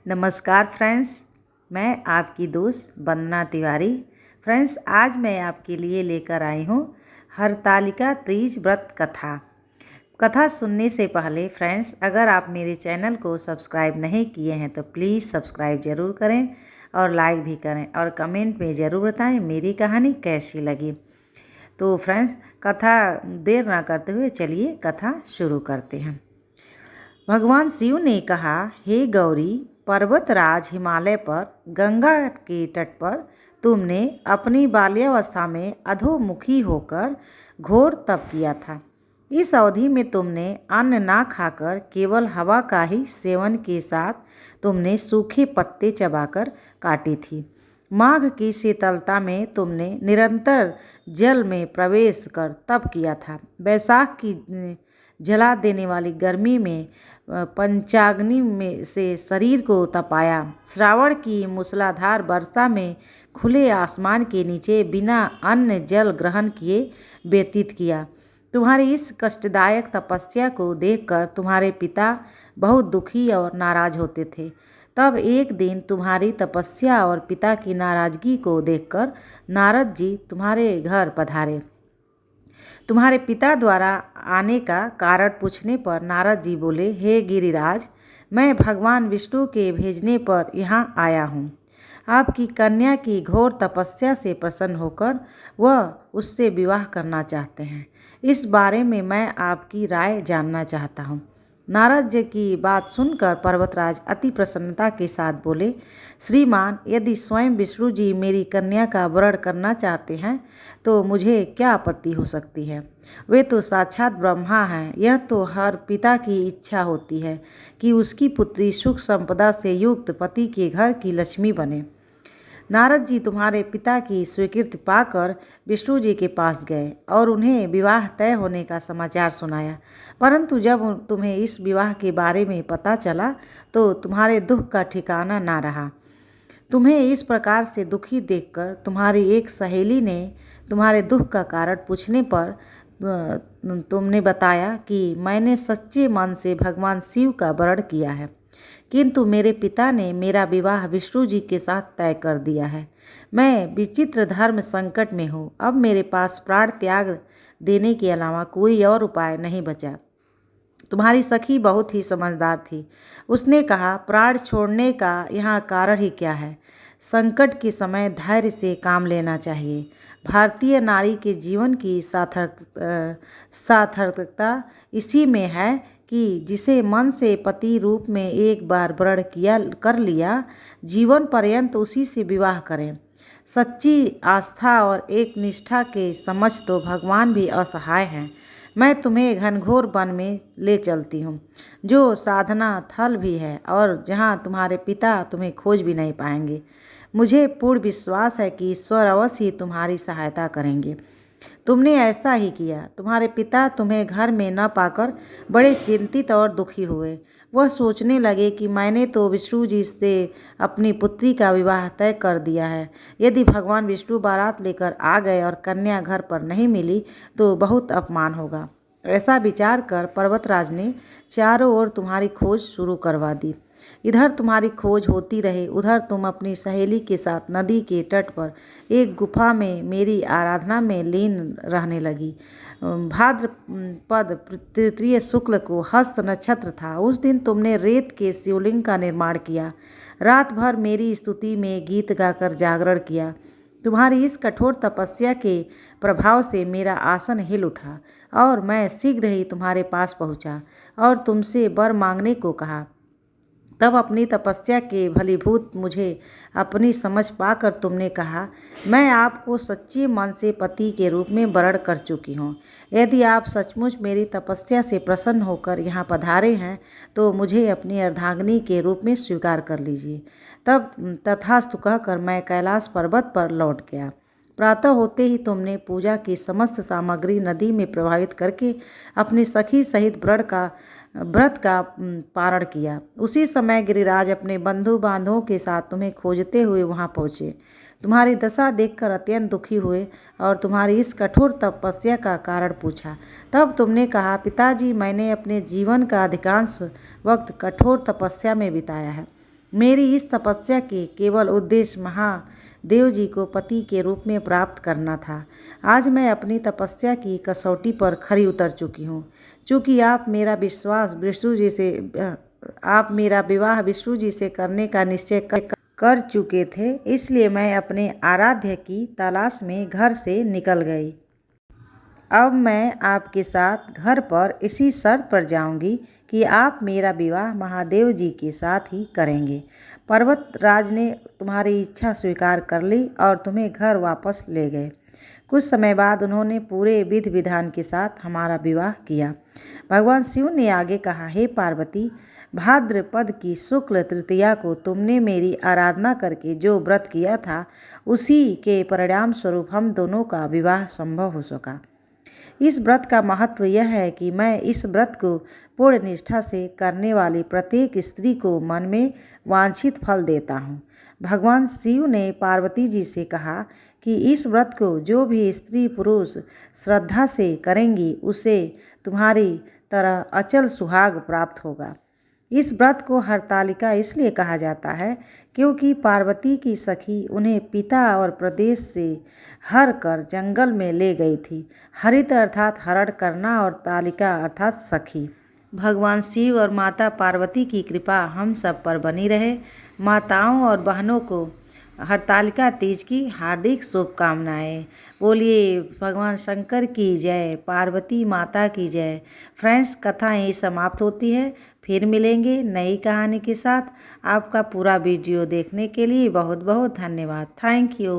नमस्कार फ्रेंड्स, मैं आपकी दोस्त वंदना तिवारी। फ्रेंड्स, आज मैं आपके लिए लेकर आई हूँ हरतालिका तीज व्रत कथा सुनने से पहले फ्रेंड्स, अगर आप मेरे चैनल को सब्सक्राइब नहीं किए हैं तो प्लीज़ सब्सक्राइब ज़रूर करें और लाइक भी करें और कमेंट में ज़रूर बताएं मेरी कहानी कैसी लगी। तो फ्रेंड्स, कथा देर ना करते हुए चलिए कथा शुरू करते हैं। भगवान शिव ने कहा, हे गौरी, पर्वतराज हिमालय पर गंगा के तट पर तुमने अपनी बाल्यावस्था में अधोमुखी होकर घोर तप किया था। इस अवधि में तुमने अन्न ना खाकर केवल हवा का ही सेवन के साथ तुमने सूखे पत्ते चबाकर काटी थी। माघ की शीतलता में तुमने निरंतर जल में प्रवेश कर तप किया था। वैशाख की जला देने वाली गर्मी में पंचाग्नि में से शरीर को तपाया। श्रावण की मूसलाधार वर्षा में खुले आसमान के नीचे बिना अन्न जल ग्रहण किए व्यतीत किया। तुम्हारी इस कष्टदायक तपस्या को देखकर तुम्हारे पिता बहुत दुखी और नाराज होते थे। तब एक दिन तुम्हारी तपस्या और पिता की नाराजगी को देखकर नारद जी तुम्हारे घर पधारे। तुम्हारे पिता द्वारा आने का कारण पूछने पर नारद जी बोले, हे गिरिराज, मैं भगवान विष्णु के भेजने पर यहाँ आया हूँ। आपकी कन्या की घोर तपस्या से प्रसन्न होकर वह उससे विवाह करना चाहते हैं। इस बारे में मैं आपकी राय जानना चाहता हूँ। नारद जी की बात सुनकर पर्वतराज अति प्रसन्नता के साथ बोले, श्रीमान, यदि स्वयं विष्णु जी मेरी कन्या का वरण करना चाहते हैं तो मुझे क्या आपत्ति हो सकती है। वे तो साक्षात ब्रह्मा हैं। यह तो हर पिता की इच्छा होती है कि उसकी पुत्री सुख संपदा से युक्त पति के घर की लक्ष्मी बने। नारद जी तुम्हारे पिता की स्वीकृति पाकर विष्णु जी के पास गए और उन्हें विवाह तय होने का समाचार सुनाया। परंतु जब तुम्हें इस विवाह के बारे में पता चला तो तुम्हारे दुख का ठिकाना ना रहा। तुम्हें इस प्रकार से दुखी देखकर तुम्हारी एक सहेली ने तुम्हारे दुख का कारण पूछने पर तुमने बताया कि मैंने सच्चे मन से भगवान शिव का वरण किया है, किंतु मेरे पिता ने मेरा विवाह विष्णु जी के साथ तय कर दिया है। मैं विचित्र धर्म संकट में हूँ। अब मेरे पास प्राण त्याग देने के अलावा कोई और उपाय नहीं बचा। तुम्हारी सखी बहुत ही समझदार थी। उसने कहा, प्राण छोड़ने का यहाँ कारण ही क्या है। संकट के समय धैर्य से काम लेना चाहिए। भारतीय नारी के जीवन की सार्थकता इसी में है कि जिसे मन से पति रूप में एक बार वरण कर लिया, जीवन पर्यंत उसी से विवाह करें। सच्ची आस्था और एक निष्ठा के समक्ष तो भगवान भी असहाय हैं। मैं तुम्हें घनघोर वन में ले चलती हूँ, जो साधना थल भी है और जहाँ तुम्हारे पिता तुम्हें खोज भी नहीं पाएंगे। मुझे पूर्ण विश्वास है कि ईश्वर अवश्य ही तुम्हारी सहायता करेंगे। तुमने ऐसा ही किया। तुम्हारे पिता तुम्हें घर में न पाकर बड़े चिंतित और दुखी हुए। वह सोचने लगे कि मैंने तो विष्णु जी से अपनी पुत्री का विवाह तय कर दिया है। यदि भगवान विष्णु बारात लेकर आ गए और कन्या घर पर नहीं मिली तो बहुत अपमान होगा। ऐसा विचार कर पर्वतराज ने चारों ओर तुम्हारी खोज शुरू करवा दी। इधर तुम्हारी खोज होती रही, उधर तुम अपनी सहेली के साथ नदी के तट पर एक गुफा में मेरी आराधना में लीन रहने लगी। भाद्रपद तृतीय शुक्ल को हस्त नक्षत्र था। उस दिन तुमने रेत के शिवलिंग का निर्माण किया। रात भर मेरी स्तुति में गीत गाकर जागरण किया। तुम्हारी इस कठोर तपस्या के प्रभाव से मेरा आसन हिल उठा और मैं शीघ्र ही तुम्हारे पास पहुंचा और तुमसे वर मांगने को कहा। तब अपनी तपस्या के फलीभूत मुझे अपनी समझ पाकर तुमने कहा, मैं आपको सच्चे मन से पति के रूप में वरण कर चुकी हूँ। यदि आप सचमुच मेरी तपस्या से प्रसन्न होकर यहाँ पधारे हैं तो मुझे अपनी अर्धांगिनी के रूप में स्वीकार कर लीजिए। तब तथास्तु कहकर मैं कैलाश पर्वत पर लौट गया। प्रातः होते ही तुमने पूजा की समस्त सामग्री नदी में प्रवाहित करके अपनी सखी सहित व्रत का पारण किया। उसी समय गिरिराज अपने बंधु बांधवों के साथ तुम्हें खोजते हुए वहां पहुँचे। तुम्हारी दशा देखकर अत्यंत दुखी हुए और तुम्हारी इस कठोर तपस्या का कारण पूछा। तब तुमने कहा, पिताजी, मैंने अपने जीवन का अधिकांश वक्त कठोर तपस्या में बिताया है। मेरी इस तपस्या के केवल उद्देश्य महादेव जी को पति के रूप में प्राप्त करना था। आज मैं अपनी तपस्या की कसौटी पर खरी उतर चुकी हूँ। चूँकि आप मेरा विवाह विष्णु जी से करने का निश्चय कर चुके थे, इसलिए मैं अपने आराध्य की तलाश में घर से निकल गई। अब मैं आपके साथ घर पर इसी शर्त पर जाऊंगी कि आप मेरा विवाह महादेव जी के साथ ही करेंगे। पर्वतराज ने तुम्हारी इच्छा स्वीकार कर ली और तुम्हें घर वापस ले गए। कुछ समय बाद उन्होंने पूरे विधि विधान के साथ हमारा विवाह किया। भगवान शिव ने आगे कहा, हे पार्वती, भाद्रपद की शुक्ल तृतीया को तुमने मेरी आराधना करके जो व्रत किया था, उसी के परिणाम स्वरूप हम दोनों का विवाह संभव हो सका। इस व्रत का महत्व यह है कि मैं इस व्रत को पूर्ण निष्ठा से करने वाली प्रत्येक स्त्री को मन में वांछित फल देता हूँ। भगवान शिव ने पार्वती जी से कहा कि इस व्रत को जो भी स्त्री पुरुष श्रद्धा से करेंगी, उसे तुम्हारी तरह अचल सुहाग प्राप्त होगा। इस व्रत को हरतालिका इसलिए कहा जाता है क्योंकि पार्वती की सखी उन्हें पिता और प्रदेश से हर कर जंगल में ले गई थी। हरित अर्थात हरण करना और तालिका अर्थात सखी। भगवान शिव और माता पार्वती की कृपा हम सब पर बनी रहे। माताओं और बहनों को हरतालिका तीज की हार्दिक शुभकामनाएं। बोलिए भगवान शंकर की जय, पार्वती माता की जय। फ्रेंड्स, कथा यहीं समाप्त होती है। फिर मिलेंगे नई कहानी के साथ। आपका पूरा वीडियो देखने के लिए बहुत बहुत धन्यवाद। Thank you.